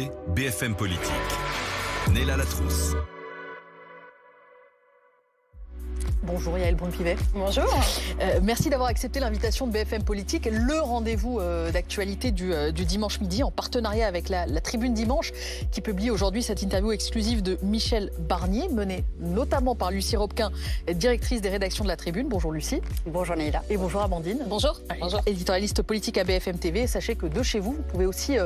écoutez BFM Politique. Néla Latrousse. Bonjour Yaël Braun-Pivet. Bonjour. Merci d'avoir accepté l'invitation de BFM Politique, le rendez-vous d'actualité du dimanche midi en partenariat avec la Tribune Dimanche qui publie aujourd'hui cette interview exclusive de Michel Barnier, menée notamment par Lucie Robquin, directrice des rédactions de la Tribune. Bonjour Lucie. Bonjour Néla. Et bonjour Amandine. Bonjour. Bonjour. Éditorialiste politique à BFM TV. Sachez que de chez vous, vous pouvez aussi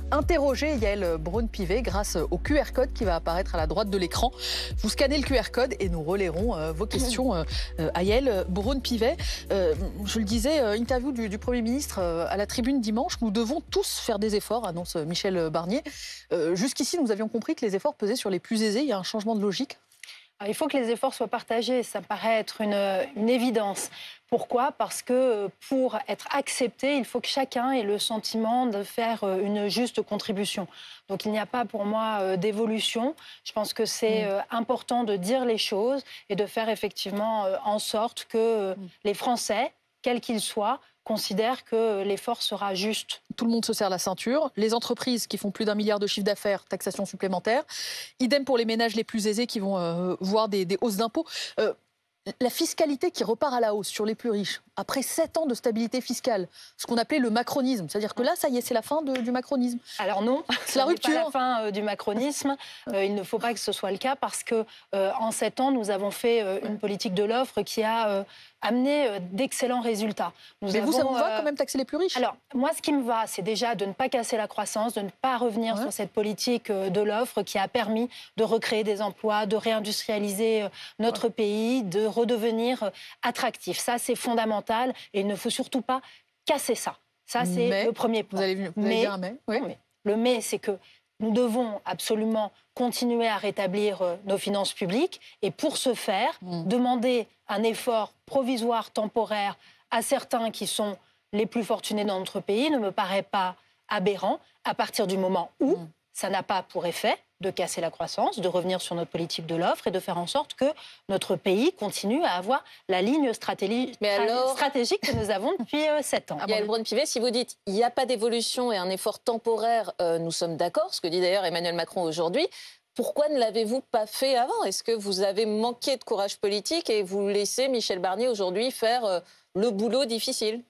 interroger Yaël Braun-Pivet grâce au QR code qui va apparaître à la droite de l'écran. Vous scannez le QR code et nous relayerons vos questions à Yaël Braun-Pivet. Je le disais, interview du Premier ministre à la Tribune dimanche. Nous devons tous faire des efforts, annonce Michel Barnier. Jusqu'ici, nous avions compris que les efforts pesaient sur les plus aisés. Il y a un changement de logique. Il faut que les efforts soient partagés, ça paraît être une évidence. Pourquoi ? Parce que pour être accepté, il faut que chacun ait le sentiment de faire une juste contribution. Donc il n'y a pas pour moi d'évolution. Je pense que c'est important de dire les choses et de faire effectivement en sorte que les Français, quels qu'ils soient, considèrent que l'effort sera juste. Tout le monde se serre la ceinture. Les entreprises qui font plus d'1 milliard de chiffre d'affaires, taxation supplémentaire. Idem pour les ménages les plus aisés qui vont voir des hausses d'impôts. La fiscalité qui repart à la hausse sur les plus riches, après 7 ans de stabilité fiscale, ce qu'on appelait le macronisme. C'est-à-dire que là, ça y est, c'est la fin du macronisme. Alors non, c'est la rupture. Pas la fin du macronisme. Il ne faut pas que ce soit le cas parce que en 7 ans, nous avons fait une politique de l'offre qui a amené d'excellents résultats. Mais vous, ça vous va quand même taxer les plus riches ? Alors, moi, ce qui me va, c'est déjà de ne pas casser la croissance, de ne pas revenir sur cette politique de l'offre qui a permis de recréer des emplois, de réindustrialiser notre pays, de redevenir attractif. Ça, c'est fondamental et il ne faut surtout pas casser ça. Ça, c'est le premier point. Vous allez dire un mais. Oui. Le mais, c'est que nous devons absolument continuer à rétablir nos finances publiques et pour ce faire, demander un effort provisoire, temporaire à certains qui sont les plus fortunés dans notre pays ne me paraît pas aberrant à partir du moment où ça n'a pas pour effet de casser la croissance, de revenir sur notre politique de l'offre et de faire en sorte que notre pays continue à avoir la ligne stratégique que nous avons depuis 7 ans. Yaël Braun-Pivet, si vous dites il n'y a pas d'évolution et un effort temporaire, nous sommes d'accord, ce que dit d'ailleurs Emmanuel Macron aujourd'hui. Pourquoi ne l'avez-vous pas fait avant ? Est-ce que vous avez manqué de courage politique et vous laissez Michel Barnier aujourd'hui faire le boulot difficile ?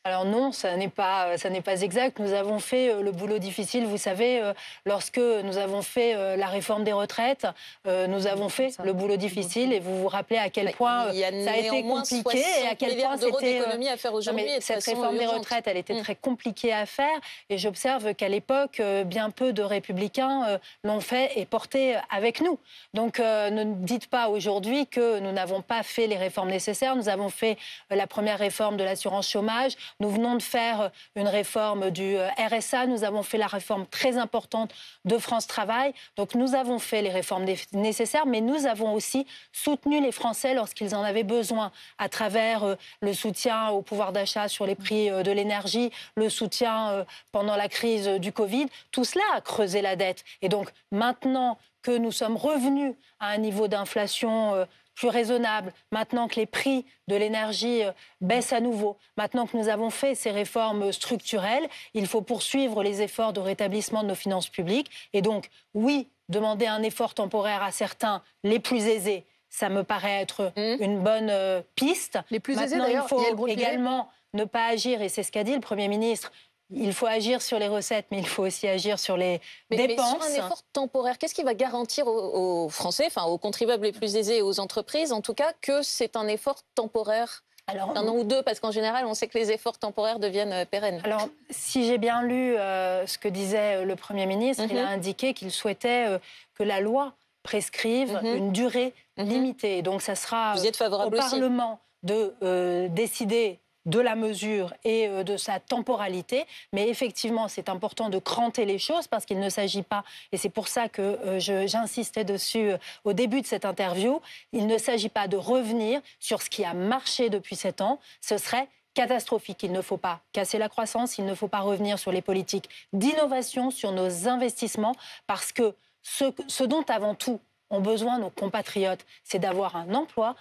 Alors non, ça n'est pas exact. Nous avons fait le boulot difficile. Vous savez, lorsque nous avons fait la réforme des retraites, nous avons fait le boulot difficile. Et vous vous rappelez à quel point ça a été compliqué et à quel point c'était d'économie à faire aujourd'hui. Cette réforme des retraites, elle était très compliquée à faire. Et j'observe qu'à l'époque, bien peu de républicains l'ont fait et porté avec nous. Donc ne dites pas aujourd'hui que nous n'avons pas fait les réformes nécessaires. Nous avons fait la première réforme de l'assurance chômage. Nous venons de faire une réforme du RSA. Nous avons fait la réforme très importante de France Travail. Donc nous avons fait les réformes nécessaires, mais nous avons aussi soutenu les Français lorsqu'ils en avaient besoin à travers le soutien au pouvoir d'achat sur les prix de l'énergie, le soutien pendant la crise du Covid. Tout cela a creusé la dette. Et donc maintenant que nous sommes revenus à un niveau d'inflation plus raisonnable, maintenant que les prix de l'énergie baissent à nouveau, maintenant que nous avons fait ces réformes structurelles, il faut poursuivre les efforts de rétablissement de nos finances publiques. Et donc, oui, demander un effort temporaire à certains, les plus aisés, ça me paraît être une bonne piste. Les plus aisés, maintenant, d'ailleurs, il faut également ne pas agir, et c'est ce qu'a dit le Premier ministre, il faut agir sur les recettes, mais il faut aussi agir sur les dépenses. Mais sur un effort temporaire, qu'est-ce qui va garantir aux Français, enfin aux contribuables les plus aisés et aux entreprises, en tout cas, que c'est un effort temporaire ? Alors, un an ou deux, parce qu'en général, on sait que les efforts temporaires deviennent pérennes. Alors, si j'ai bien lu ce que disait le Premier ministre, il a indiqué qu'il souhaitait que la loi prescrive une durée limitée. Donc, ça sera au Parlement de décider de la mesure et de sa temporalité. Mais effectivement, c'est important de cranter les choses parce qu'il ne s'agit pas, et c'est pour ça que j'insistais dessus au début de cette interview, il ne s'agit pas de revenir sur ce qui a marché depuis 7 ans. Ce serait catastrophique. Il ne faut pas casser la croissance, il ne faut pas revenir sur les politiques d'innovation, sur nos investissements, parce que ce dont avant tout ont besoin, nos compatriotes, c'est d'avoir un emploi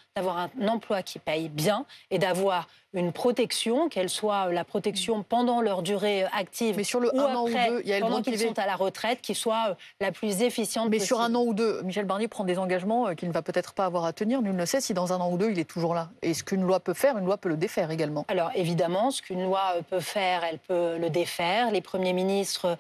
qui paye bien et d'avoir une protection, qu'elle soit la protection pendant leur durée active mais sur le ou un an après, ou deux, il y a pendant qu'ils sont à la retraite, qui soit la plus efficiente mais possible. sur un an ou deux, Michel Barnier prend des engagements qu'il ne va peut-être pas avoir à tenir. Nul ne sait si dans un an ou deux, il est toujours là. Et ce qu'une loi peut faire, une loi peut le défaire également. Alors évidemment, ce qu'une loi peut faire, elle peut le défaire. Les premiers ministres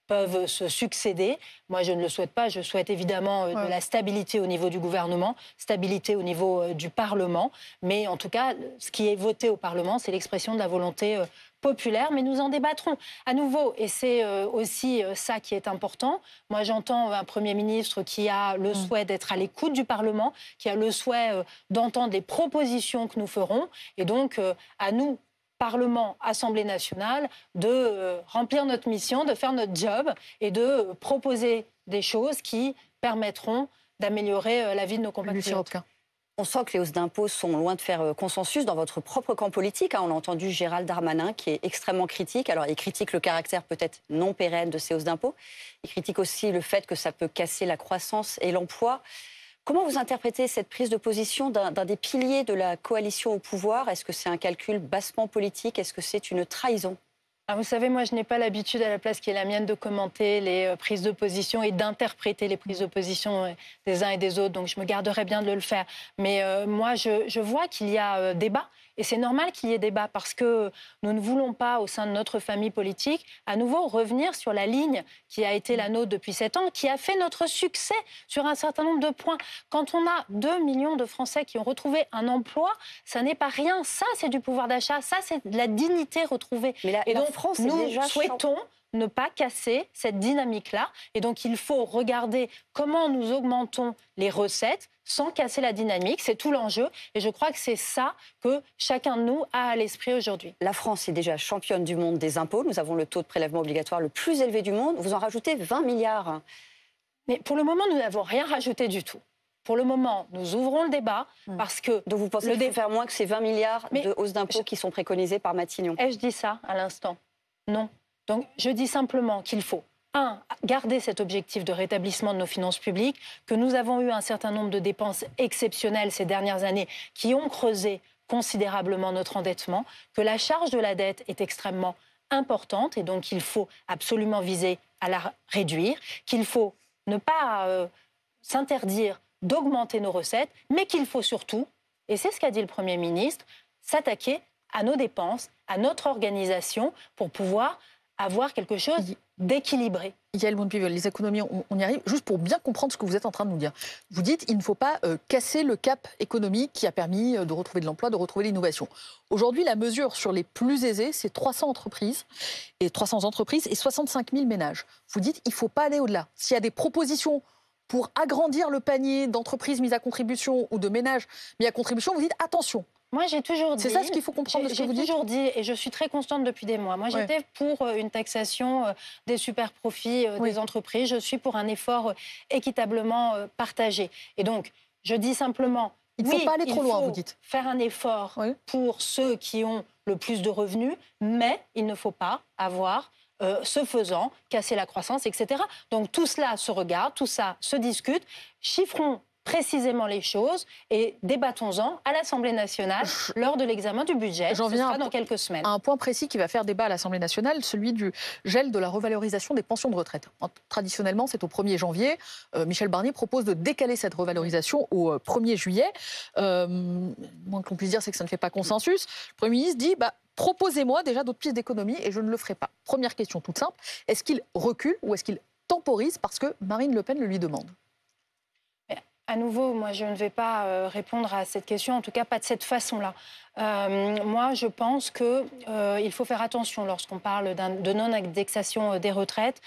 peuvent se succéder. Moi, je ne le souhaite pas. Je souhaite évidemment de la stabilité au niveau du gouvernement, stabilité au niveau du Parlement. Mais en tout cas, ce qui est voté au Parlement, c'est l'expression de la volonté populaire. Mais nous en débattrons à nouveau. Et c'est aussi ça qui est important. Moi, j'entends un Premier ministre qui a le souhait d'être à l'écoute du Parlement, qui a le souhait d'entendre les propositions que nous ferons. Et donc, à nous, Parlement, Assemblée nationale, de remplir notre mission, de faire notre job et de proposer des choses qui permettront d'améliorer la vie de nos compatriotes. On sent que les hausses d'impôts sont loin de faire consensus dans votre propre camp politique. On a entendu Gérald Darmanin qui est extrêmement critique. Alors, il critique le caractère peut-être non pérenne de ces hausses d'impôts. Il critique aussi le fait que ça peut casser la croissance et l'emploi. Comment vous interprétez cette prise de position d'un des piliers de la coalition au pouvoir? Est-ce que c'est un calcul bassement politique? Est-ce que c'est une trahison? Vous savez, moi, je n'ai pas l'habitude à la place qui est la mienne de commenter les prises de position et d'interpréter les prises de position des uns et des autres. Donc, je me garderai bien de le faire. Mais moi, je vois qu'il y a débat. Et c'est normal qu'il y ait débat parce que nous ne voulons pas, au sein de notre famille politique, à nouveau revenir sur la ligne qui a été la nôtre depuis 7 ans, qui a fait notre succès sur un certain nombre de points. Quand on a 2 millions de Français qui ont retrouvé un emploi, ça n'est pas rien. Ça, c'est du pouvoir d'achat. Ça, c'est de la dignité retrouvée. Mais et donc, France, nous souhaitons ne pas casser cette dynamique-là. Et donc, il faut regarder comment nous augmentons les recettes sans casser la dynamique. C'est tout l'enjeu. Et je crois que c'est ça que chacun de nous a à l'esprit aujourd'hui. La France est déjà championne du monde des impôts. Nous avons le taux de prélèvement obligatoire le plus élevé du monde. Vous en rajoutez 20 milliards. Mais pour le moment, nous n'avons rien rajouté du tout. Pour le moment, nous ouvrons le débat parce que... Donc vous pensez qu'il faut faire moins que ces 20 milliards de hausses d'impôts qui sont préconisés par Matignon? Ai-je dit ça à l'instant? Non. Donc je dis simplement qu'il faut, garder cet objectif de rétablissement de nos finances publiques, que nous avons eu un certain nombre de dépenses exceptionnelles ces dernières années qui ont creusé considérablement notre endettement, que la charge de la dette est extrêmement importante et donc il faut absolument viser à la réduire, qu'il faut ne pas s'interdire d'augmenter nos recettes, mais qu'il faut surtout, et c'est ce qu'a dit le Premier ministre, s'attaquer à nos dépenses, à notre organisation pour pouvoir avoir quelque chose d'équilibré. Yaël Braun-Pivet, les économies, on y arrive. Juste pour bien comprendre ce que vous êtes en train de nous dire. Vous dites qu'il ne faut pas casser le cap économique qui a permis de retrouver de l'emploi, de retrouver l'innovation. Aujourd'hui, la mesure sur les plus aisés, c'est 300 entreprises et 65 000 ménages. Vous dites qu'il ne faut pas aller au-delà. S'il y a des propositions pour agrandir le panier d'entreprises mises à contribution ou de ménages mis à contribution, vous dites attention. Moi, j'ai toujours dit... C'est ça ce qu'il faut comprendre de ce que vous dites. J'ai toujours dit, et je suis très constante depuis des mois, moi j'étais pour une taxation des super profits des entreprises, je suis pour un effort équitablement partagé. Et donc, je dis simplement... Il ne faut pas aller trop loin, vous dites. Faire un effort pour ceux qui ont le plus de revenus, mais il ne faut pas avoir... ce faisant, casser la croissance, etc. Donc tout cela se regarde, tout ça se discute, chiffrons précisément les choses et débattons-en à l'Assemblée nationale lors de l'examen du budget. J'en viens dans quelques semaines. À un point précis qui va faire débat à l'Assemblée nationale, celui du gel de la revalorisation des pensions de retraite. Traditionnellement, c'est au 1er janvier. Michel Barnier propose de décaler cette revalorisation au 1er juillet. Moins qu'on puisse dire, c'est que ça ne fait pas consensus. Le Premier ministre dit... proposez-moi déjà d'autres pistes d'économie et je ne le ferai pas. Première question toute simple, est-ce qu'il recule ou est-ce qu'il temporise parce que Marine Le Pen le lui demande? À nouveau, moi, je ne vais pas répondre à cette question, en tout cas pas de cette façon-là. Moi, je pense qu'il faut faire attention lorsqu'on parle de non-indexation des retraites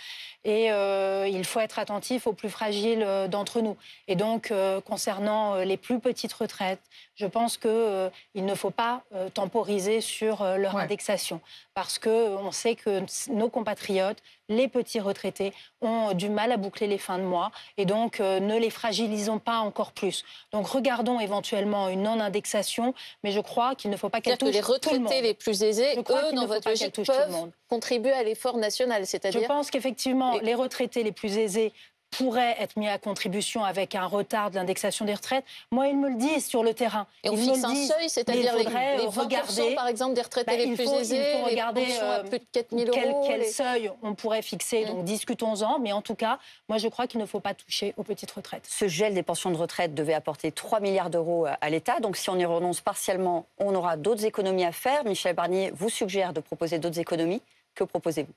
et il faut être attentif aux plus fragiles d'entre nous. Et donc, concernant les plus petites retraites, je pense qu'il ne faut pas temporiser sur leur indexation parce qu'on sait que nos compatriotes, les petits retraités, ont du mal à boucler les fins de mois et donc ne les fragilisons pas encore plus. Donc, regardons éventuellement une non-indexation, mais je crois qu'il ne faut pas qu'elle touche les retraités les plus aisés, eux, dans votre logique, peuvent contribuer à l'effort national, c'est-à-dire... Je pense qu'effectivement, les retraités les plus aisés pourraient être mis à contribution avec un retard de l'indexation des retraites. Moi, ils me le disent sur le terrain. Et on fixe un seuil, c'est-à-dire les 20% par exemple des retraités les plus aisés, il faut regarder à plus de 4 000 euros. Quel seuil on pourrait fixer, donc discutons-en. Mais en tout cas, moi je crois qu'il ne faut pas toucher aux petites retraites. Ce gel des pensions de retraite devait apporter 3 milliards d'euros à l'État. Donc si on y renonce partiellement, on aura d'autres économies à faire. Michel Barnier vous suggère de proposer d'autres économies. Que proposez-vous?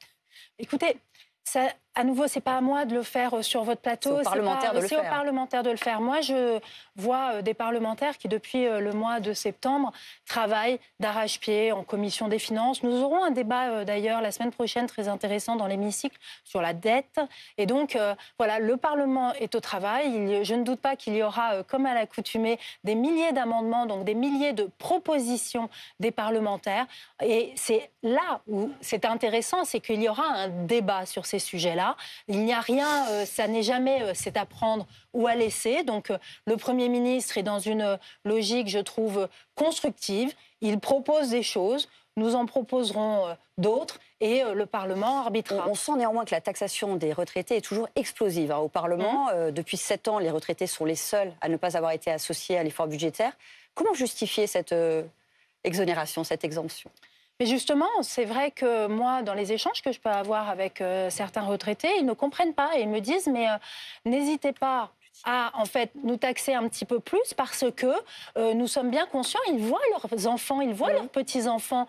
Écoutez, ça, à nouveau, c'est pas à moi de le faire sur votre plateau. C'est aux parlementaires de le faire. C'est aux parlementaires de le faire. Moi, je vois des parlementaires qui, depuis le mois de septembre, travaillent d'arrache-pied en commission des finances. Nous aurons un débat, d'ailleurs, la semaine prochaine, très intéressant dans l'hémicycle, sur la dette. Et donc, voilà, le Parlement est au travail. Je ne doute pas qu'il y aura, comme à l'accoutumée, des milliers d'amendements, donc des milliers de propositions des parlementaires. Et c'est là où c'est intéressant, c'est qu'il y aura un débat sur ces sujets-là. Il n'y a rien, ça n'est jamais c'est à prendre ou à laisser. Donc le Premier ministre est dans une logique, je trouve, constructive. Il propose des choses, nous en proposerons d'autres et le Parlement arbitrera. On sent néanmoins que la taxation des retraités est toujours explosive. Au Parlement, depuis 7 ans, les retraités sont les seuls à ne pas avoir été associés à l'effort budgétaire. Comment justifier cette exonération, cette exemption ? Mais justement, c'est vrai que moi, dans les échanges que je peux avoir avec certains retraités, ils ne comprennent pas et ils me disent mais n'hésitez pas à en fait nous taxer un petit peu plus parce que nous sommes bien conscients, ils voient leurs enfants, ils voient leurs petits-enfants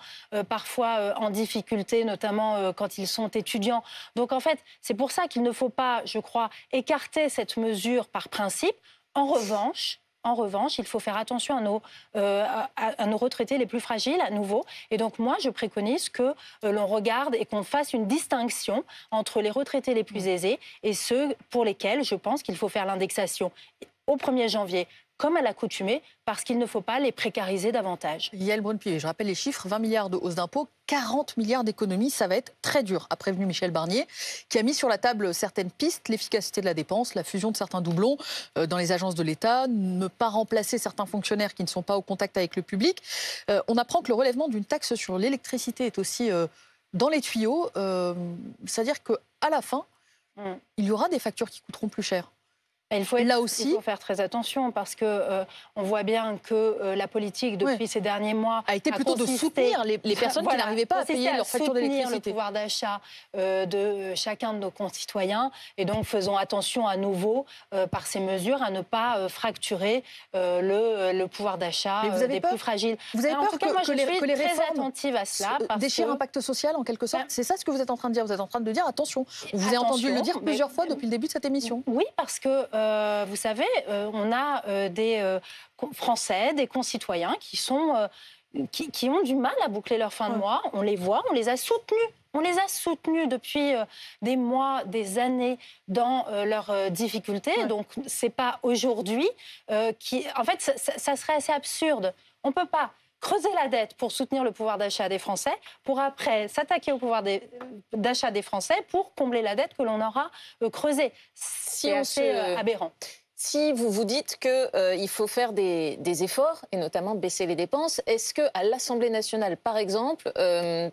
parfois en difficulté, notamment quand ils sont étudiants. Donc en fait, c'est pour ça qu'il ne faut pas, je crois, écarter cette mesure par principe. En revanche, il faut faire attention à nos retraités les plus fragiles, à nouveau. Et donc, moi, je préconise que l'on regarde et qu'on fasse une distinction entre les retraités les plus aisés et ceux pour lesquels je pense qu'il faut faire l'indexation au 1er janvier, comme à l'accoutumée, parce qu'il ne faut pas les précariser davantage. Yael Braun-Pivet, je rappelle les chiffres, 20 milliards de hausse d'impôts, 40 milliards d'économies, ça va être très dur, a prévenu Michel Barnier, qui a mis sur la table certaines pistes, l'efficacité de la dépense, la fusion de certains doublons dans les agences de l'État, ne pas remplacer certains fonctionnaires qui ne sont pas au contact avec le public. On apprend que le relèvement d'une taxe sur l'électricité est aussi dans les tuyaux, c'est-à-dire qu'à la fin, il y aura des factures qui coûteront plus cher. Il faut faire très attention parce que on voit bien que la politique depuis ces derniers mois a été plutôt de soutenir les personnes qui n'arrivaient pas à payer leur facture d'électricité. Le pouvoir d'achat de chacun de nos concitoyens et donc faisons attention à nouveau par ces mesures à ne pas fracturer le pouvoir d'achat des plus fragiles. Vous avez peur que les réformes très attentive à cela déchirent l'impact social en quelque sorte. C'est ça ce que vous êtes en train de dire. Vous êtes en train de dire attention. Vous avez entendu le dire plusieurs fois depuis le début de cette émission. Oui, parce que vous savez, on a des Français, des concitoyens qui ont du mal à boucler leur fin de mois. On les voit, on les a soutenus. On les a soutenus depuis des mois, des années dans leurs difficultés. Donc, ce n'est pas aujourd'hui En fait, ça serait assez absurde. On ne peut pas creuser la dette pour soutenir le pouvoir d'achat des Français, pour après s'attaquer au pouvoir d'achat des Français pour combler la dette que l'on aura creusée. C'est assez aberrant. Si vous vous dites qu'il faut faire des efforts, et notamment baisser les dépenses, est-ce qu'à l'Assemblée nationale, par exemple,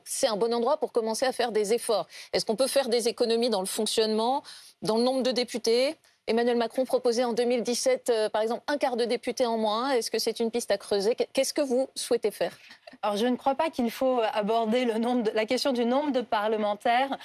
c'est un bon endroit pour commencer à faire des efforts? Est-ce qu'on peut faire des économies dans le fonctionnement, dans le nombre de députés? Emmanuel Macron proposait en 2017, par exemple, un quart de députés en moins. Est-ce que c'est une piste à creuser? Qu'est-ce que vous souhaitez faire? Alors, je ne crois pas qu'il faut aborder la question du nombre de parlementaires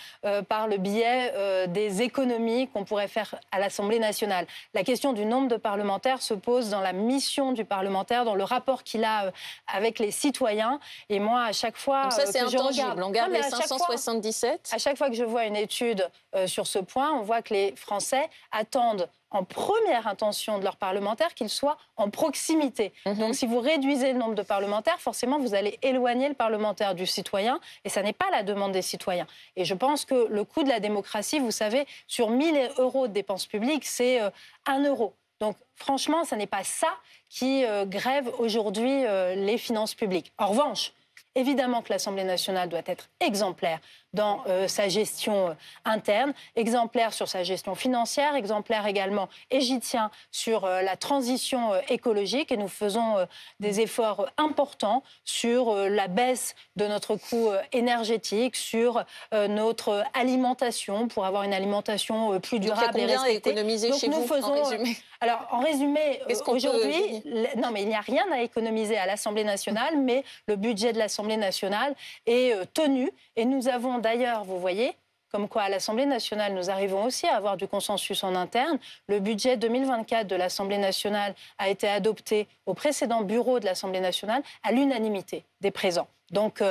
par le biais des économies qu'on pourrait faire à l'Assemblée nationale. La question du nombre de parlementaires se pose dans la mission du parlementaire, dans le rapport qu'il a avec les citoyens. Et moi, à chaque fois donc ça, c'est que je intangible. regarde... On garde les 577. À chaque fois que je vois une étude sur ce point, on voit que les Français attendent en première intention de leurs parlementaires qu'ils soient en proximité. Donc si vous réduisez le nombre de parlementaires, forcément vous allez éloigner le parlementaire du citoyen et ça n'est pas la demande des citoyens. Et je pense que le coût de la démocratie, vous savez, sur 1 000 € de dépenses publiques, c'est 1 euro. Donc franchement, ce n'est pas ça qui grève aujourd'hui les finances publiques. En revanche, évidemment que l'Assemblée nationale doit être exemplaire dans sa gestion interne, exemplaire sur sa gestion financière, exemplaire également, et j'y tiens, sur la transition écologique. Et nous faisons des efforts importants sur la baisse de notre coût énergétique, sur notre alimentation, pour avoir une alimentation plus durable et respectée. Économiser chez vous, en résumé? Alors, en résumé, aujourd'hui, non, mais il n'y a rien à économiser à l'Assemblée nationale, mais le budget de l'Assemblée nationale est tenu. Et nous avons d'ailleurs, vous voyez, comme quoi à l'Assemblée nationale, nous arrivons aussi à avoir du consensus en interne. Le budget 2024 de l'Assemblée nationale a été adopté au précédent bureau de l'Assemblée nationale à l'unanimité des présents. Donc,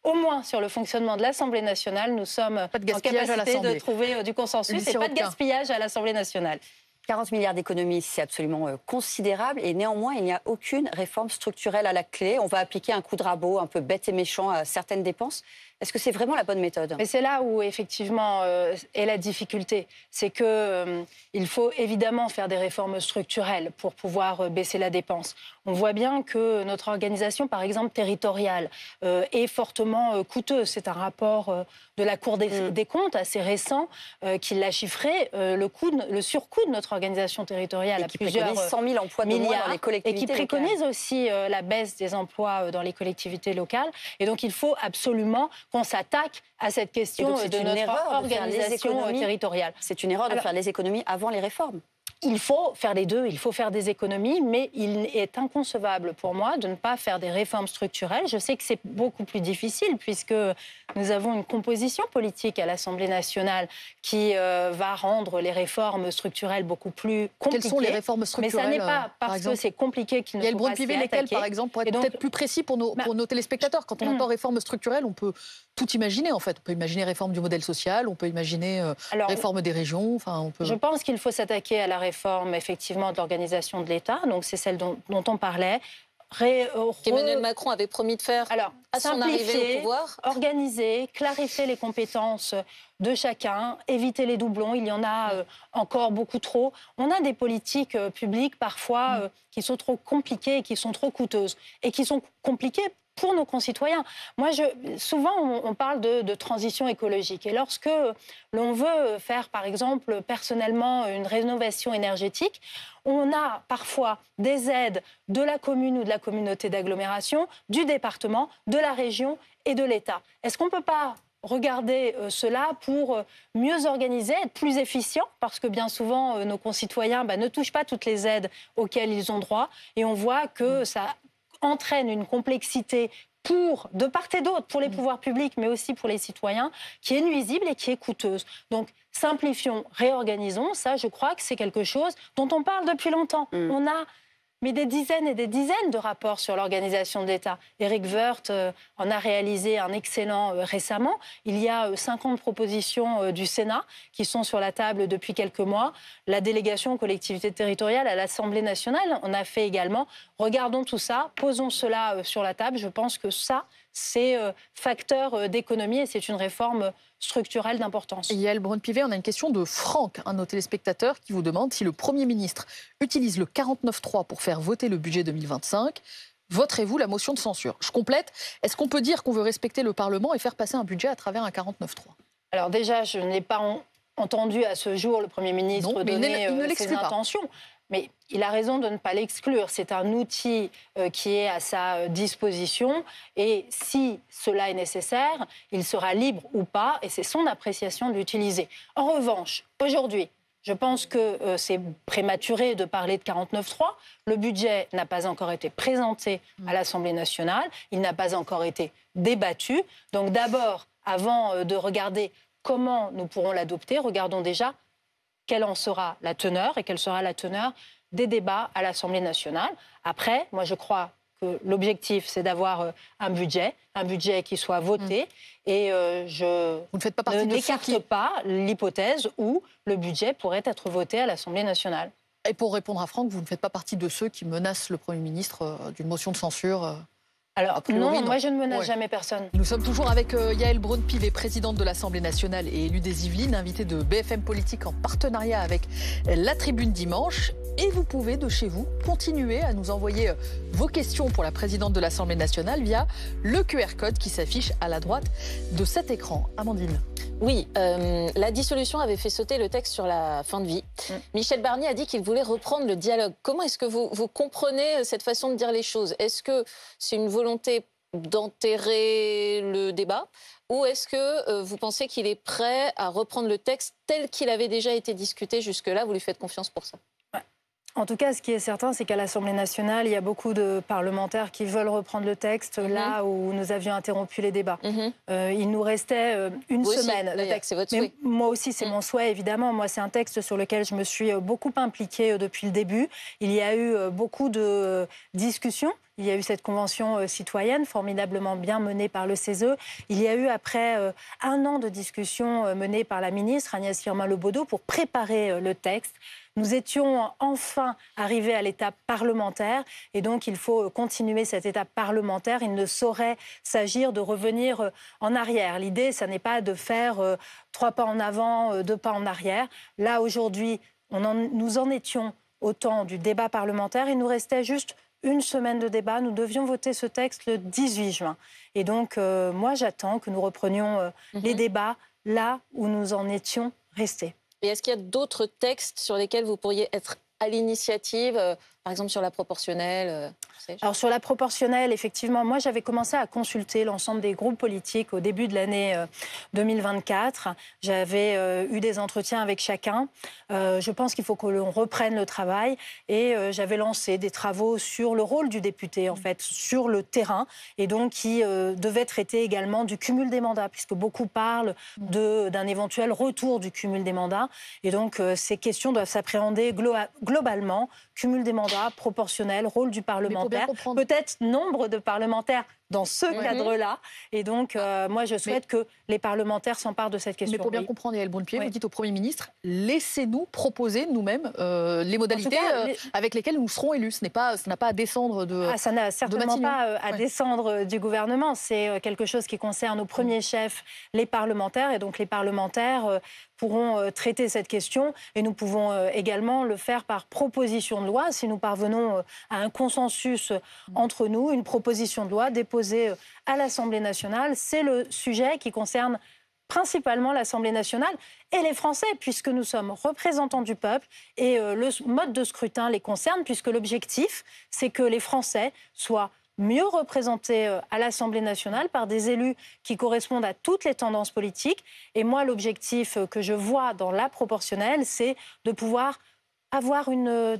au moins sur le fonctionnement de l'Assemblée nationale, nous sommes en capacité de trouver du consensus et pas de gaspillage à l'Assemblée nationale. 40 milliards d'économies, c'est absolument considérable. Et néanmoins, il n'y a aucune réforme structurelle à la clé. On va appliquer un coup de rabot un peu bête et méchant à certaines dépenses. Est-ce que c'est vraiment la bonne méthode? Mais c'est là où, effectivement, est la difficulté. C'est qu'il faut évidemment faire des réformes structurelles pour pouvoir baisser la dépense. On voit bien que notre organisation, par exemple, territoriale, est fortement coûteuse. C'est un rapport de la Cour des comptes assez récent qui l'a chiffré. Le surcoût de notre organisation territoriale à plusieurs 100 000 emplois de moins dans les collectivités et qui préconise aussi la baisse des emplois dans les collectivités locales. Et donc, il faut absolument qu'on s'attaque à cette question de notre organisation territoriale. C'est une erreur de faire les économies avant les réformes. Il faut faire les deux, il faut faire des économies, mais il est inconcevable pour moi de ne pas faire des réformes structurelles. Je sais que c'est beaucoup plus difficile puisque nous avons une composition politique à l'Assemblée nationale qui va rendre les réformes structurelles beaucoup plus compliquées. Quelles sont les réformes structurelles? Mais ça n'est pas parce que c'est compliqué qu'il ne faut pas s'y attaquer. Lesquelles, par exemple, pour être peut-être plus précis pour nos téléspectateurs. Quand on entend réforme structurelle, on peut tout imaginer, en fait. On peut imaginer réforme du modèle social, on peut imaginer réforme des régions. Enfin, Je pense qu'il faut s'attaquer à la réforme, effectivement, de l'organisation de l'État. Donc, c'est celle dont on parlait. Qu'Emmanuel Macron avait promis de faire à son arrivée au pouvoir. Organiser, clarifier les compétences de chacun, éviter les doublons. Il y en a encore beaucoup trop. On a des politiques publiques, parfois, qui sont trop compliquées et qui sont trop coûteuses. Et qui sont compliquées pour nos concitoyens. Moi, souvent, on parle de transition écologique. Et lorsque l'on veut faire, par exemple, personnellement, une rénovation énergétique, on a parfois des aides de la commune ou de la communauté d'agglomération, du département, de la région et de l'État. Est-ce qu'on ne peut pas regarder cela pour mieux organiser, être plus efficient, parce que bien souvent, nos concitoyens ne touchent pas toutes les aides auxquelles ils ont droit. Et on voit que ça entraîne une complexité de part et d'autre, pour les pouvoirs publics, mais aussi pour les citoyens, qui est nuisible et qui est coûteuse. Donc, simplifions, réorganisons. Ça, je crois que c'est quelque chose dont on parle depuis longtemps. On a des dizaines et des dizaines de rapports sur l'organisation de l'État. Éric Woerth en a réalisé un excellent récemment. Il y a 50 propositions du Sénat qui sont sur la table depuis quelques mois. La délégation aux collectivités territoriales à l'Assemblée nationale en a fait également. Regardons tout ça, posons cela sur la table. Je pense que ça, c'est facteur d'économie et c'est une réforme structurelle d'importance. Yaël Braun-Pivet, on a une question de Franck, un de nos téléspectateurs, qui vous demande si le Premier ministre utilise le 49.3 pour faire voter le budget 2025. Voterez-vous la motion de censure? Je complète. Est-ce qu'on peut dire qu'on veut respecter le Parlement et faire passer un budget à travers un 49.3? Alors déjà, je n'ai pas entendu à ce jour le Premier ministre donner ses intentions. Mais il a raison de ne pas l'exclure. C'est un outil qui est à sa disposition. Et si cela est nécessaire, il sera libre ou pas. Et c'est son appréciation de l'utiliser. En revanche, aujourd'hui, je pense que c'est prématuré de parler de 49.3. Le budget n'a pas encore été présenté à l'Assemblée nationale. Il n'a pas encore été débattu. Donc d'abord, avant de regarder comment nous pourrons l'adopter, regardons déjà quelle en sera la teneur et quelle sera la teneur des débats à l'Assemblée nationale. Après, moi je crois que l'objectif c'est d'avoir un budget qui soit voté et je n'écarte pas l'hypothèse où le budget pourrait être voté à l'Assemblée nationale. Et pour répondre à Franck, vous ne faites pas partie de ceux qui menacent le Premier ministre d'une motion de censure Alors A priori, non, non. moi je ne menace Ouais. jamais personne. Nous sommes toujours avec Yaël Braun-Pivet, présidente de l'Assemblée nationale et élue des Yvelines, invitée de BFM Politique en partenariat avec La Tribune Dimanche. Et vous pouvez, de chez vous, continuer à nous envoyer vos questions pour la présidente de l'Assemblée nationale via le QR code qui s'affiche à la droite de cet écran. Amandine. Oui, la dissolution avait fait sauter le texte sur la fin de vie. Michel Barnier a dit qu'il voulait reprendre le dialogue. Comment est-ce que vous comprenez cette façon de dire les choses? Est-ce que c'est une volonté d'enterrer le débat ou est-ce que vous pensez qu'il est prêt à reprendre le texte tel qu'il avait déjà été discuté jusque-là? Vous lui faites confiance pour ça? En tout cas, ce qui est certain, c'est qu'à l'Assemblée nationale, il y a beaucoup de parlementaires qui veulent reprendre le texte là où nous avions interrompu les débats. Il nous restait une Vous aussi, semaine. Le d'ailleurs, texte. c'est votre Mais souhait. moi aussi, c'est mon souhait, évidemment. Moi, c'est un texte sur lequel je me suis beaucoup impliquée depuis le début. Il y a eu beaucoup de discussions. Il y a eu cette convention citoyenne formidablement bien menée par le CESE. Il y a eu après un an de discussions menées par la ministre Agnès Firmin-Le Bodo pour préparer le texte. Nous étions enfin arrivés à l'étape parlementaire et donc il faut continuer cette étape parlementaire. Il ne saurait s'agir de revenir en arrière. L'idée, ça n'est pas de faire 3 pas en avant, 2 pas en arrière. Là, aujourd'hui, nous en étions au temps du débat parlementaire. Il nous restait juste une semaine de débat. Nous devions voter ce texte le 18 juin. Et donc, moi, j'attends que nous reprenions les débats là où nous en étions restés. Et est-ce qu'il y a d'autres textes sur lesquels vous pourriez être à l'initiative, par exemple sur la proportionnelle Alors sur la proportionnelle, effectivement, moi j'avais commencé à consulter l'ensemble des groupes politiques au début de l'année 2024. J'avais eu des entretiens avec chacun. Je pense qu'il faut que l'on reprenne le travail et j'avais lancé des travaux sur le rôle du député, en fait, sur le terrain, et donc qui devait traiter également du cumul des mandats, puisque beaucoup parlent d'un éventuel retour du cumul des mandats. Et donc ces questions doivent s'appréhender globalement, cumul des mandats, proportionnel, rôle du parlementaire, peut-être nombre de parlementaires dans ce cadre-là. Et donc, moi, je souhaite que les parlementaires s'emparent de cette question. Mais pour bien comprendre, Yaël Braun-Pivet, vous dites au Premier ministre, laissez-nous proposer nous-mêmes les modalités avec lesquelles nous serons élus. Ça n'a pas à descendre de ça n'a certainement pas à Ouais. descendre du gouvernement. C'est quelque chose qui concerne au premier chef les parlementaires. Et donc, les parlementaires pourront traiter cette question. Et nous pouvons également le faire par proposition de loi. Si nous parvenons à un consensus entre nous, une proposition de loi déposée à l'Assemblée nationale, c'est le sujet qui concerne principalement l'Assemblée nationale et les Français, puisque nous sommes représentants du peuple et le mode de scrutin les concerne, puisque l'objectif, c'est que les Français soient mieux représentés à l'Assemblée nationale par des élus qui correspondent à toutes les tendances politiques. Et moi, l'objectif que je vois dans la proportionnelle, c'est de pouvoir avoir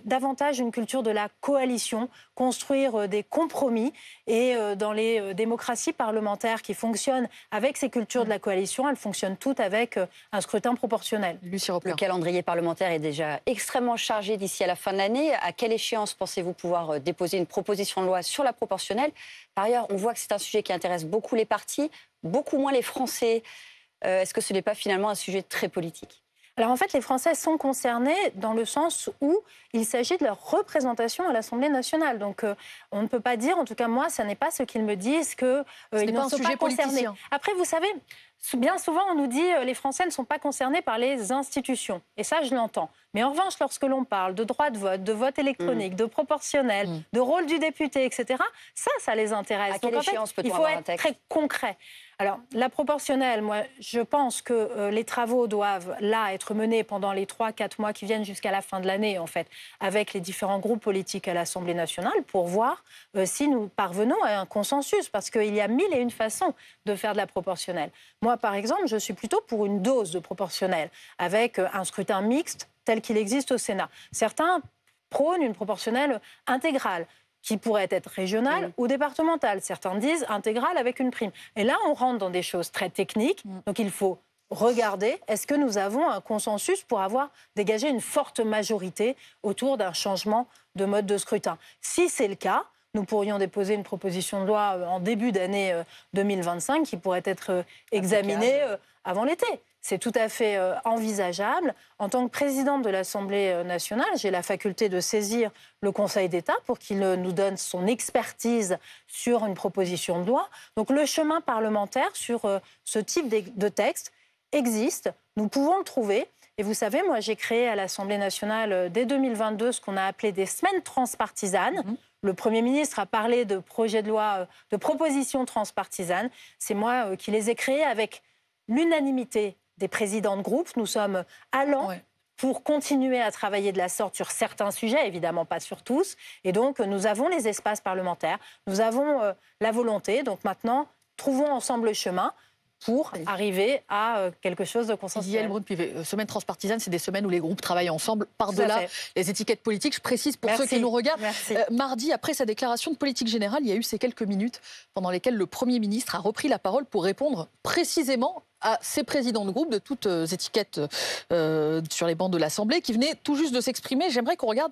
davantage une culture de la coalition, construire des compromis. Et dans les démocraties parlementaires qui fonctionnent avec ces cultures de la coalition, elles fonctionnent toutes avec un scrutin proportionnel. Le calendrier parlementaire est déjà extrêmement chargé d'ici à la fin de l'année. À quelle échéance pensez-vous pouvoir déposer une proposition de loi sur la proportionnelle? Par ailleurs, on voit que c'est un sujet qui intéresse beaucoup les partis, beaucoup moins les Français. Est-ce que ce n'est pas finalement un sujet très politique? Alors en fait, les Français sont concernés dans le sens où il s'agit de leur représentation à l'Assemblée nationale. Donc on ne peut pas dire, en tout cas moi, ça n'est pas ce qu'ils me disent, qu'ils ne sont pas concernés. Après, vous savez, bien souvent on nous dit les Français ne sont pas concernés par les institutions. Et ça, je l'entends. Mais en revanche, lorsque l'on parle de droit de vote électronique, de proportionnel, de rôle du député, etc., ça les intéresse. À quelle échéance peut-on avoir un texte ? Il faut être très concret. Alors, la proportionnelle, moi, je pense que les travaux doivent, là, être menés pendant les 3-4 mois qui viennent jusqu'à la fin de l'année, en fait, avec les différents groupes politiques à l'Assemblée nationale, pour voir si nous parvenons à un consensus, parce qu'il y a 1001 façons de faire de la proportionnelle. Moi, par exemple, je suis plutôt pour une dose de proportionnelle, avec un scrutin mixte tel qu'il existe au Sénat. Certains prônent une proportionnelle intégrale, qui pourrait être régionale ou départementale. Certains disent intégrale avec une prime. Et là, on rentre dans des choses très techniques. Donc, il faut regarder, est-ce que nous avons un consensus pour avoir dégagé une forte majorité autour d'un changement de mode de scrutin. Si c'est le cas, nous pourrions déposer une proposition de loi en début d'année 2025 qui pourrait être examinée avant l'été. c'est tout à fait envisageable. En tant que présidente de l'Assemblée nationale, j'ai la faculté de saisir le Conseil d'État pour qu'il nous donne son expertise sur une proposition de loi. Donc le chemin parlementaire sur ce type de texte existe, nous pouvons le trouver. Et vous savez, moi j'ai créé à l'Assemblée nationale dès 2022 ce qu'on a appelé des semaines transpartisanes. Le Premier ministre a parlé de projets de loi, de propositions transpartisanes. C'est moi qui les ai créées avec l'unanimité des présidents de groupe. Nous sommes allants pour continuer à travailler de la sorte sur certains sujets, évidemment pas sur tous. Et donc, nous avons les espaces parlementaires, nous avons la volonté. Donc maintenant, trouvons ensemble le chemin pour arriver à quelque chose de consensuel. Yael Braun-Pivet, semaine transpartisane, c'est des semaines où les groupes travaillent ensemble par-delà les étiquettes politiques. Je précise pour ceux qui nous regardent, mardi, après sa déclaration de politique générale, il y a eu ces quelques minutes pendant lesquelles le Premier ministre a repris la parole pour répondre précisément à ces présidents de groupe de toutes étiquettes sur les bancs de l'Assemblée qui venaient tout juste de s'exprimer. J'aimerais qu'on regarde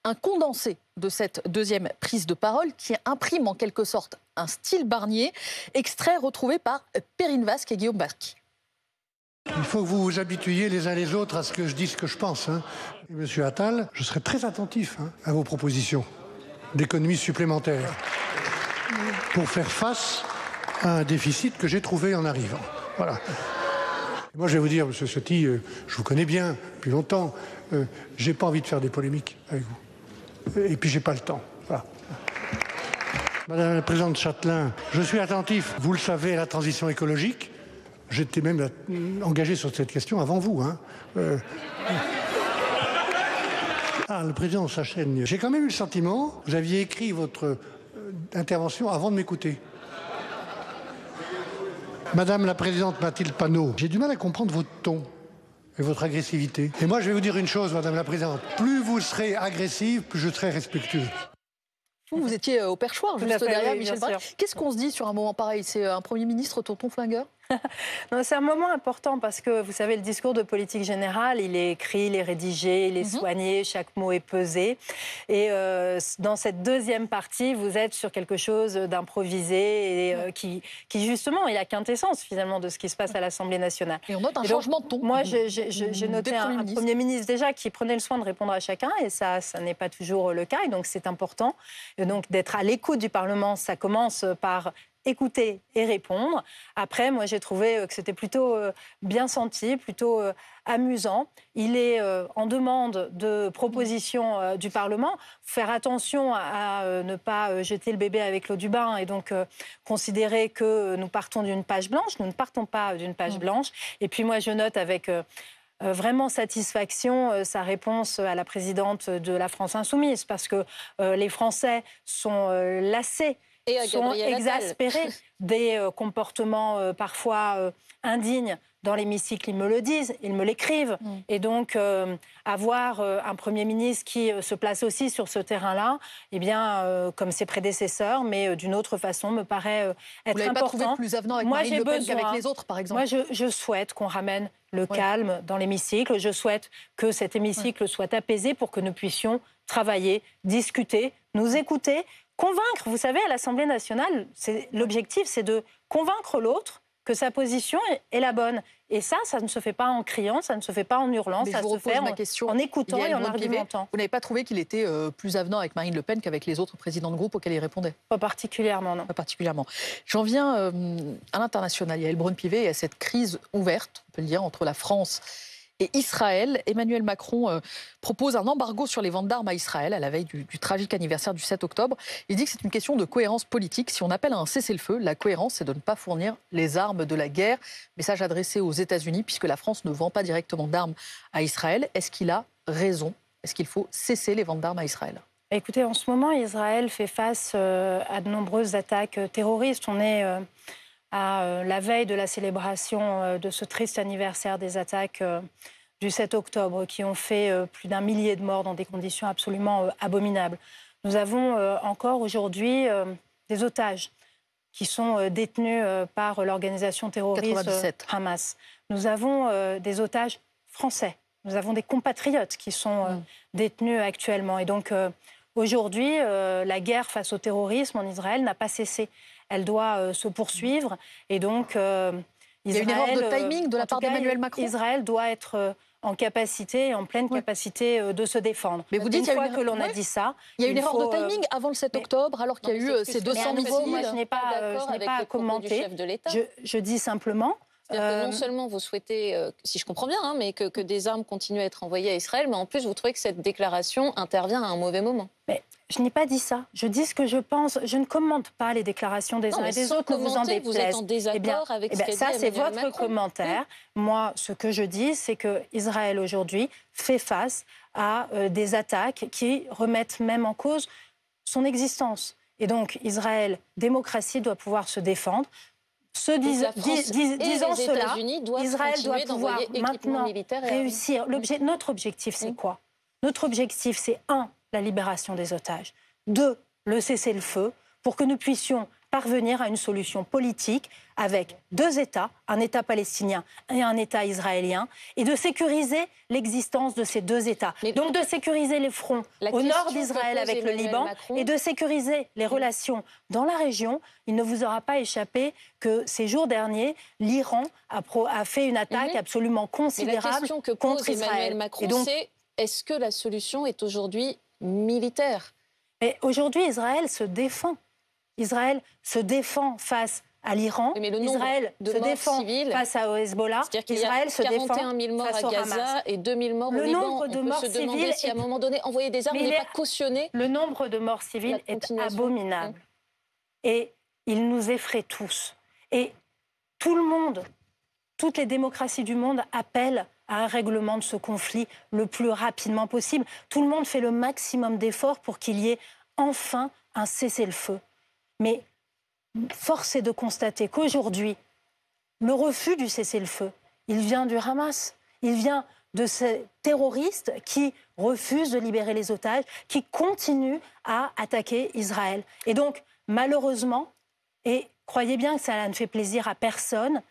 un condensé de cette deuxième prise de parole qui imprime en quelque sorte un style Barnier, extrait retrouvé par Perrine Vasque et Guillaume Baski. Il faut que vous vous habituiez les uns les autres à ce que je dise ce que je pense. Et Monsieur Attal, je serai très attentif à vos propositions d'économies supplémentaires pour faire face à un déficit que j'ai trouvé en arrivant. Voilà. Et moi, je vais vous dire, Monsieur Ciotti, je vous connais bien depuis longtemps. J'ai pas envie de faire des polémiques avec vous. Et puis, j'ai pas le temps. Voilà. Madame la présidente Châtelain, je suis attentif, vous le savez, à la transition écologique. J'étais même engagé sur cette question avant vous. Le président s'enchaîne. J'ai quand même eu le sentiment, vous aviez écrit votre intervention avant de m'écouter. Madame la présidente Mathilde Panot, j'ai du mal à comprendre votre ton et votre agressivité. Et moi, je vais vous dire une chose, Madame la présidente. Plus vous serez agressive, plus je serai respectueux. Vous étiez au perchoir, juste derrière Michel Barnier. Qu'est-ce qu'on se dit sur un moment pareil? C'est un Premier ministre tonton flingueur? C'est un moment important parce que, vous savez, le discours de politique générale, il est écrit, il est rédigé, il est soigné, chaque mot est pesé. Et dans cette deuxième partie, vous êtes sur quelque chose d'improvisé et qui justement est la quintessence finalement de ce qui se passe à l'Assemblée nationale. Et on note un changement de ton. Moi, j'ai noté un Premier ministre déjà qui prenait le soin de répondre à chacun et ça n'est pas toujours le cas. Et donc, c'est important. Et donc, d'être à l'écoute du Parlement, ça commence par écouter et répondre. Après, moi, j'ai trouvé que c'était plutôt bien senti, plutôt amusant. Il est en demande de propositions du Parlement. Faire attention à ne pas jeter le bébé avec l'eau du bain et donc considérer que nous partons d'une page blanche. Nous ne partons pas d'une page blanche. Et puis moi, je note avec vraiment satisfaction sa réponse à la présidente de la France Insoumise parce que les Français sont lassés, sont exaspérés des comportements parfois indignes dans l'hémicycle. Ils me le disent, ils me l'écrivent. Et donc, avoir un Premier ministre qui se place aussi sur ce terrain-là, eh bien, comme ses prédécesseurs, mais d'une autre façon, me paraît être important. Vous l'avez pas trouvé plus avenant avec Marine Le Pen qu'avec les autres, par exemple? Moi, je souhaite qu'on ramène le calme dans l'hémicycle. Je souhaite que cet hémicycle soit apaisé pour que nous puissions travailler, discuter, nous écouter, convaincre. Vous savez, à l'Assemblée nationale, l'objectif, c'est de convaincre l'autre que sa position est la bonne. Et ça ne se fait pas en criant, ça ne se fait pas en hurlant, ça se fait en écoutant et en argumentant. Vous n'avez pas trouvé qu'il était plus avenant avec Marine Le Pen qu'avec les autres présidents de groupe auxquels il répondait? Pas particulièrement, non. Pas particulièrement. J'en viens à l'international. Yael Braun-Pivet et à cette crise ouverte, on peut le dire, entre la France et Israël. Emmanuel Macron propose un embargo sur les ventes d'armes à Israël à la veille du tragique anniversaire du 7 octobre. Il dit que c'est une question de cohérence politique. Si on appelle à un cessez-le-feu, la cohérence, c'est de ne pas fournir les armes de la guerre. Message adressé aux États-Unis, puisque la France ne vend pas directement d'armes à Israël. Est-ce qu'il a raison? Est-ce qu'il faut cesser les ventes d'armes à Israël? Écoutez, en ce moment, Israël fait face à de nombreuses attaques terroristes. On est à la veille de la célébration de ce triste anniversaire des attaques du 7 octobre qui ont fait plus d'1 millier de morts dans des conditions absolument abominables. Nous avons encore aujourd'hui des otages qui sont détenus par l'organisation terroriste Hamas. Nous avons des otages français. Nous avons des compatriotes qui sont détenus actuellement. Et donc aujourd'hui, la guerre face au terrorisme en Israël n'a pas cessé. Elle doit se poursuivre. Et donc, Il y a une erreur de timing de la part d'Emmanuel Macron. Israël doit être en capacité, en pleine capacité de se défendre. Mais vous dites une fois que l'on a dit ça, il y a une erreur de timing avant le 7 octobre, alors qu'il y a eu ces 200 missiles. Moi, je n'ai pas à commenter. Je dis simplement. C'est-à-dire que non seulement vous souhaitez, si je comprends bien, hein, mais que des armes continuent à être envoyées à Israël, mais en plus vous trouvez que cette déclaration intervient à un mauvais moment. Mais je n'ai pas dit ça. Je dis ce que je pense. Je ne commente pas les déclarations des uns et des autres. Vous êtes en désaccord avec ce qu'a dit ça, c'est Emmanuel votre Macron. commentaire. Moi, ce que je dis, c'est que Israël aujourd'hui fait face à des attaques qui remettent même en cause son existence. Et donc, Israël, démocratie, doit pouvoir se défendre. Disant cela, Israël doit pouvoir maintenant réussir. Notre objectif, c'est quoi? Notre objectif, c'est 1, la libération des otages. 2, le cessez-le-feu, pour que nous puissions parvenir à une solution politique avec 2 États, un État palestinien et un État israélien, et de sécuriser l'existence de ces 2 États. Donc de sécuriser les fronts au nord d'Israël avec le Liban et de sécuriser les relations dans la région. Il ne vous aura pas échappé que ces jours derniers, l'Iran a fait une attaque absolument considérable la question que contre pose Israël. Emmanuel Macron, c'est est-ce que la solution est aujourd'hui militaire? Mais aujourd'hui, Israël se défend. Israël se défend face à l'Iran. Mais le nombre Israël de se morts défend civiles, face à Hezbollah. C'est-à-dire qu'il Israël y a 41 000 morts à Gaza et 2 000 morts au Liban. nombre de On peut morts se demander si à un moment donné, envoyer des armes n'est pas cautionné. Le nombre de morts civiles est abominable. Et il nous effraie tous. Et tout le monde, toutes les démocraties du monde appellent à un règlement de ce conflit le plus rapidement possible. Tout le monde fait le maximum d'efforts pour qu'il y ait enfin un cessez-le-feu. Mais force est de constater qu'aujourd'hui, le refus du cessez-le-feu, il vient du Hamas, il vient de ces terroristes qui refusent de libérer les otages, qui continuent à attaquer Israël. Et donc, malheureusement, et croyez bien que ça ne fait plaisir à personne,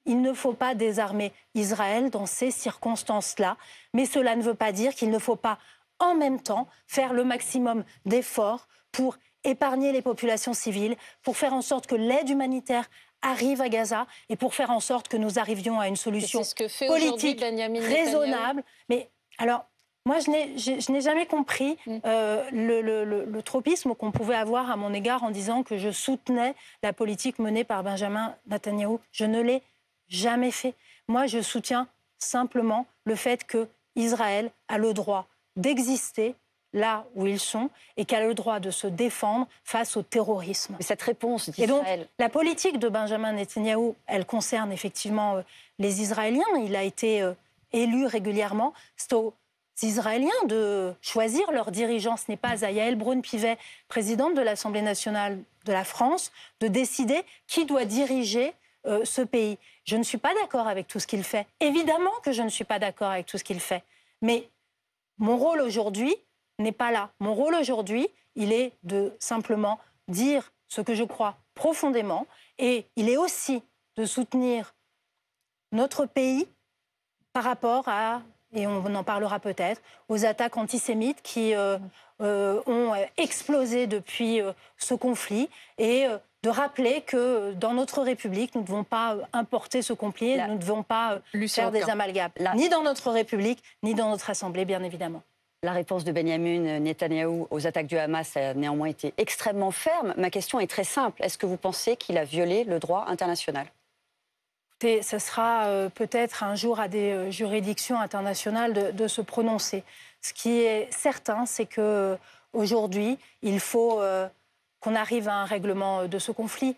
il ne faut pas désarmer Israël dans ces circonstances-là, mais cela ne veut pas dire qu'il ne faut pas en même temps faire le maximum d'efforts pour épargner les populations civiles, pour faire en sorte que l'aide humanitaire arrive à Gaza et pour faire en sorte que nous arrivions à une solution politique raisonnable. Mais alors, moi, je n'ai jamais compris le tropisme qu'on pouvait avoir à mon égard en disant que je soutenais la politique menée par Benjamin Netanyahou. Je ne l'ai jamais fait. Moi, je soutiens simplement le fait que Israël a le droit d'exister là où ils sont et qu'elle a le droit de se défendre face au terrorisme. Mais cette réponse d'Israël... Et donc, la politique de Benjamin Netanyahou, elle concerne effectivement les Israéliens. Il a été élu régulièrement. C'est aux Israéliens de choisir leurs dirigeants. Ce n'est pas à Yael Braun-Pivet, présidente de l'Assemblée nationale de la France, de décider qui doit diriger ce pays. Je ne suis pas d'accord avec tout ce qu'il fait. Évidemment que je ne suis pas d'accord avec tout ce qu'il fait. Mais mon rôle aujourd'hui n'est pas là. Mon rôle aujourd'hui, il est de simplement dire ce que je crois profondément et il est aussi de soutenir notre pays par rapport à, et on en parlera peut-être, aux attaques antisémites qui ont explosé depuis ce conflit et de rappeler que dans notre République, nous ne devons pas importer ce conflit, nous ne devons pas faire des amalgames, ni dans notre République, ni dans notre Assemblée, bien évidemment. La réponse de Benyamin Netanyahou aux attaques du Hamas a néanmoins été extrêmement ferme. Ma question est très simple. Est-ce que vous pensez qu'il a violé le droit international ? Écoutez, ce sera peut-être un jour à des juridictions internationales de se prononcer. Ce qui est certain, c'est qu'aujourd'hui, il faut qu'on arrive à un règlement de ce conflit.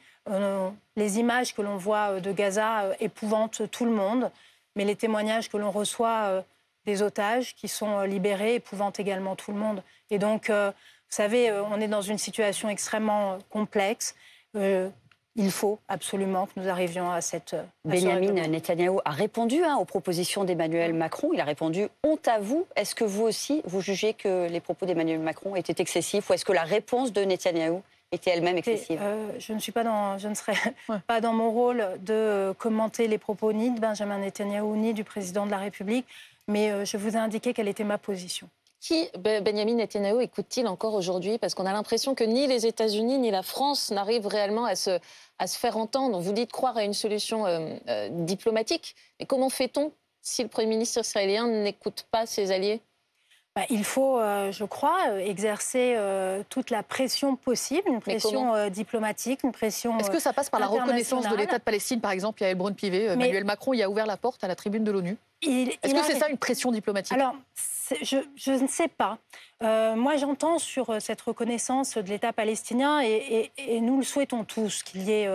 Les images que l'on voit de Gaza épouvantent tout le monde, mais les témoignages que l'on reçoit des otages qui sont libérés épouvantent également tout le monde. Et donc, vous savez, on est dans une situation extrêmement complexe. Il faut absolument que nous arrivions à cette... Benyamin Netanyahou a répondu aux propositions d'Emmanuel Macron. Il a répondu « honte à vous ». Est-ce que vous aussi, vous jugez que les propos d'Emmanuel Macron étaient excessifs ou est-ce que la réponse de Netanyahou était elle-même excessive? Je ne serai pas dans mon rôle de commenter les propos ni de Benjamin Netanyahou ni du président de la République, mais je vous ai indiqué quelle était ma position. Qui Benyamin Netanyahou écoute-t-il encore aujourd'hui? Parce qu'on a l'impression que ni les États-Unis ni la France n'arrivent réellement à se faire entendre. Vous dites croire à une solution diplomatique, mais comment fait-on si le Premier ministre israélien n'écoute pas ses alliés? Il faut, je crois, exercer toute la pression possible, une pression diplomatique, une pression Est-ce que ça passe par la reconnaissance de l'État de Palestine, par exemple? Yael Braun-Pivet, Emmanuel Macron y a ouvert la porte à la tribune de l'ONU. Est-ce que c'est ça une pression diplomatique? Alors, je ne sais pas. Moi, j'entends sur cette reconnaissance de l'État palestinien et nous le souhaitons tous, qu'il y ait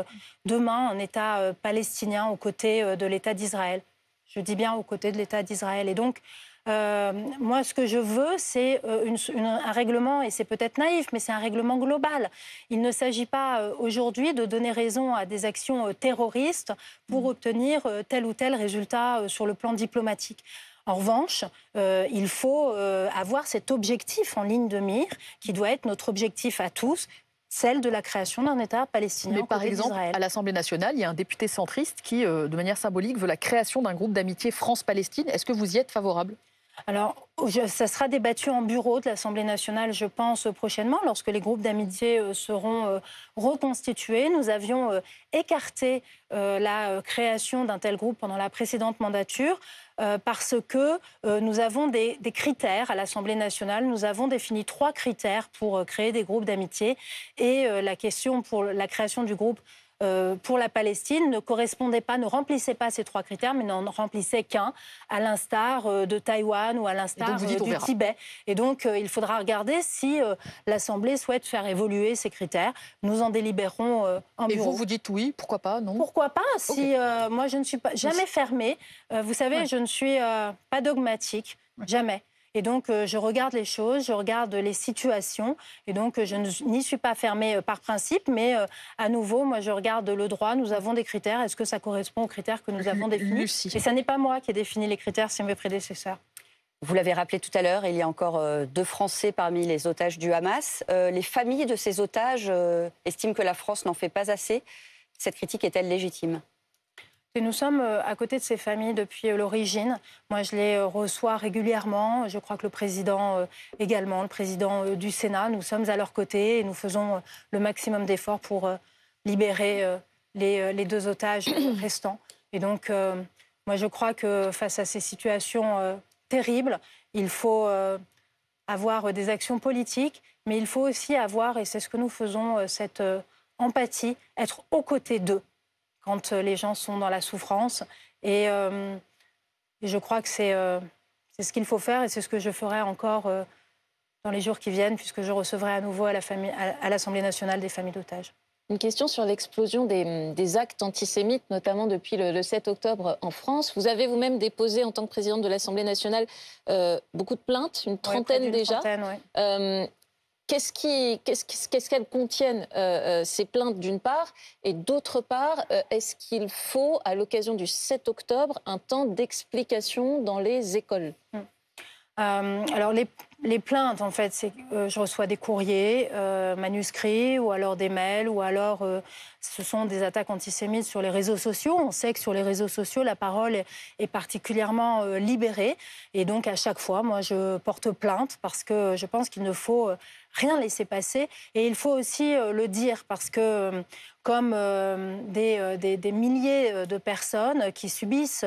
demain un État palestinien aux côtés de l'État d'Israël. Je dis bien aux côtés de l'État d'Israël. Et donc, moi, ce que je veux, c'est un règlement, et c'est peut-être naïf, mais c'est un règlement global. Il ne s'agit pas aujourd'hui de donner raison à des actions terroristes pour obtenir tel ou tel résultat sur le plan diplomatique. En revanche, il faut avoir cet objectif en ligne de mire, qui doit être notre objectif à tous, celle de la création d'un État palestinien. Mais par exemple, à l'Assemblée nationale, il y a un député centriste qui, de manière symbolique, veut la création d'un groupe d'amitié France-Palestine. Est-ce que vous y êtes favorable? Alors, ça sera débattu en bureau de l'Assemblée nationale, je pense, prochainement, lorsque les groupes d'amitié seront reconstitués. Nous avions écarté la création d'un tel groupe pendant la précédente mandature parce que nous avons des critères à l'Assemblée nationale. Nous avons défini 3 critères pour créer des groupes d'amitié. Et la question pour la création du groupe pour la Palestine ne correspondait pas, ne remplissait pas ces 3 critères, mais n'en remplissait qu'un, à l'instar de Taïwan ou à l'instar du Tibet. Et donc, il faudra regarder si l'Assemblée souhaite faire évoluer ces critères. Nous en délibérons en bureau. Et vous dites oui, pourquoi pas, non? Pourquoi pas? Si moi, je ne suis pas jamais fermée. Vous savez, je ne suis pas dogmatique, jamais. Et donc, je regarde les choses, je regarde les situations. Et donc, je n'y suis pas fermée par principe. Mais à nouveau, moi, je regarde le droit. Nous avons des critères. Est-ce que ça correspond aux critères que nous avons définis? Et ce n'est pas moi qui ai défini les critères, c'est mes prédécesseurs. Vous l'avez rappelé tout à l'heure, il y a encore 2 Français parmi les otages du Hamas. Les familles de ces otages estiment que la France n'en fait pas assez. Cette critique est-elle légitime? Et nous sommes à côté de ces familles depuis l'origine. Moi, je les reçois régulièrement. Je crois que le président également, le président du Sénat, nous sommes à leur côté et nous faisons le maximum d'efforts pour libérer les 2 otages restants. Et donc, moi, je crois que face à ces situations terribles, il faut avoir des actions politiques, mais il faut aussi avoir, et c'est ce que nous faisons, cette empathie, être aux côtés d'eux quand les gens sont dans la souffrance. Et je crois que c'est ce qu'il faut faire et c'est ce que je ferai encore dans les jours qui viennent, puisque je recevrai à nouveau à l'Assemblée nationale des familles d'otages. Une question sur l'explosion des actes antisémites, notamment depuis le 7 octobre en France. Vous avez vous-même déposé, en tant que présidente de l'Assemblée nationale, beaucoup de plaintes, une trentaine déjà. Qu'est-ce qu'elles contiennent, ces plaintes, d'une part? Et d'autre part, est-ce qu'il faut, à l'occasion du 7 octobre, un temps d'explication dans les écoles? Alors, les plaintes, en fait, c'est je reçois des courriers manuscrits ou alors des mails ou alors ce sont des attaques antisémites sur les réseaux sociaux. On sait que sur les réseaux sociaux, la parole est particulièrement libérée. Et donc, à chaque fois, moi, je porte plainte parce que je pense qu'il ne faut rien laisser passer. Et il faut aussi le dire parce que comme des milliers de personnes qui subissent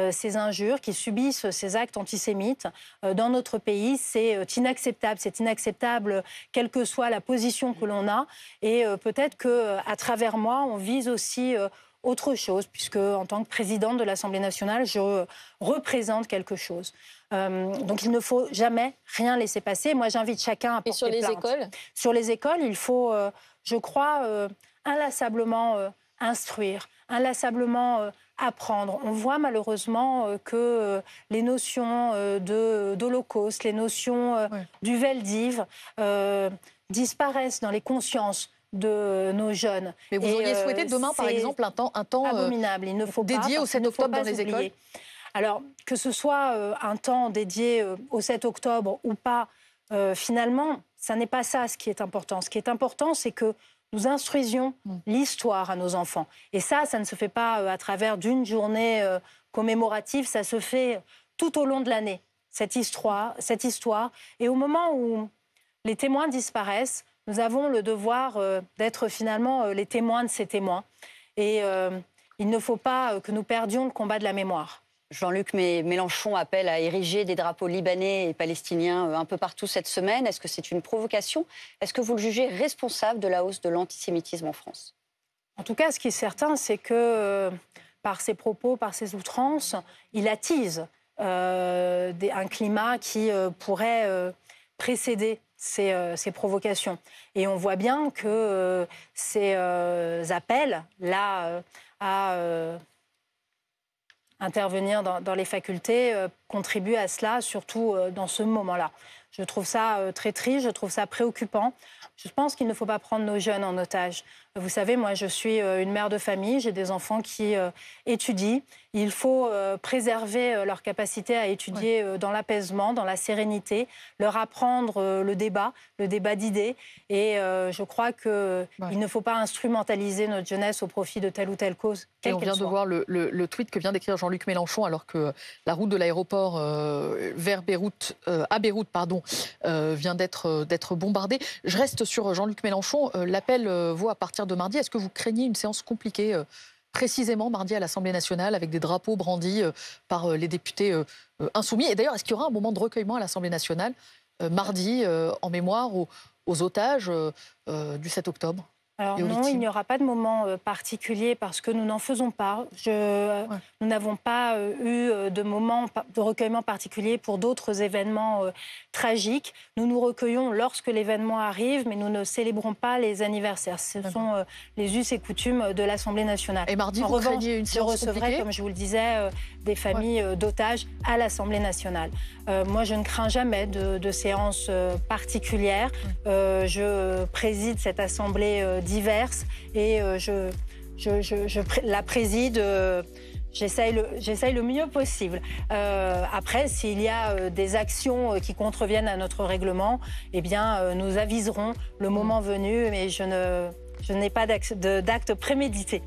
ces injures, qui subissent ces actes antisémites dans notre pays, c'est inacceptable. C'est inacceptable quelle que soit la position que l'on a. Et peut-être qu'à travers moi, on vise aussi autre chose, puisque en tant que présidente de l'Assemblée nationale, je représente quelque chose. Donc il ne faut jamais rien laisser passer. Moi, j'invite chacun à porter plainte. Et sur les écoles? Sur les écoles, il faut, je crois, inlassablement instruire, inlassablement apprendre. On voit malheureusement que les notions d'Holocauste, les notions du Veldiv disparaissent dans les consciences de nos jeunes. Mais vous auriez souhaité demain, par exemple, un temps abominable. Il ne faut dédié au 7 octobre dans les écoles? Alors, que ce soit un temps dédié au 7 octobre ou pas, finalement, ça n'est pas ça ce qui est important. Ce qui est important, c'est que nous instruisions l'histoire à nos enfants. Et ça ne se fait pas à travers d'une journée commémorative, ça se fait tout au long de l'année. cette histoire. Et au moment où les témoins disparaissent, nous avons le devoir d'être finalement les témoins de ces témoins. Et il ne faut pas que nous perdions le combat de la mémoire. Jean-Luc Mélenchon appelle à ériger des drapeaux libanais et palestiniens un peu partout cette semaine. Est-ce que c'est une provocation? Est-ce que vous le jugez responsable de la hausse de l'antisémitisme en France? En tout cas, ce qui est certain, c'est que par ses propos, par ses outrances, il attise un climat qui pourrait précéder ces provocations. Et on voit bien que ces appels, là, à intervenir dans les facultés, contribuent à cela, surtout dans ce moment-là. Je trouve ça très triste, je trouve ça préoccupant. Je pense qu'il ne faut pas prendre nos jeunes en otage. Vous savez, moi, je suis une mère de famille, j'ai des enfants qui étudient. Il faut préserver leur capacité à étudier dans l'apaisement, dans la sérénité, leur apprendre le débat d'idées. Et je crois qu'il ne faut pas instrumentaliser notre jeunesse au profit de telle ou telle cause. Et on vient de voir le tweet que vient d'écrire Jean-Luc Mélenchon alors que la route de l'aéroport à Beyrouth vient d'être bombardée. Je reste sur Jean-Luc Mélenchon. L'appel vaut à partir de mardi. Est-ce que vous craignez une séance compliquée précisément mardi à l'Assemblée nationale avec des drapeaux brandis par les députés insoumis? Et d'ailleurs, est-ce qu'il y aura un moment de recueillement à l'Assemblée nationale mardi en mémoire aux otages du 7 octobre? Alors non, il n'y aura pas de moment particulier parce que nous n'en faisons pas. Nous n'avons pas eu de moment de recueillement particulier pour d'autres événements tragiques. Nous nous recueillons lorsque l'événement arrive, mais nous ne célébrons pas les anniversaires. Ce sont les us et coutumes de l'Assemblée nationale. Et mardi, vous craignez une séance je recevrai, comme je vous le disais, des familles d'otages à l'Assemblée nationale. Moi, je ne crains jamais de séances particulières. Je préside cette Assemblée diverses et je la préside. J'essaye le mieux possible. Après, s'il y a des actions qui contreviennent à notre règlement, eh bien, nous aviserons le moment venu, mais je n'ai pas d'acte prémédité.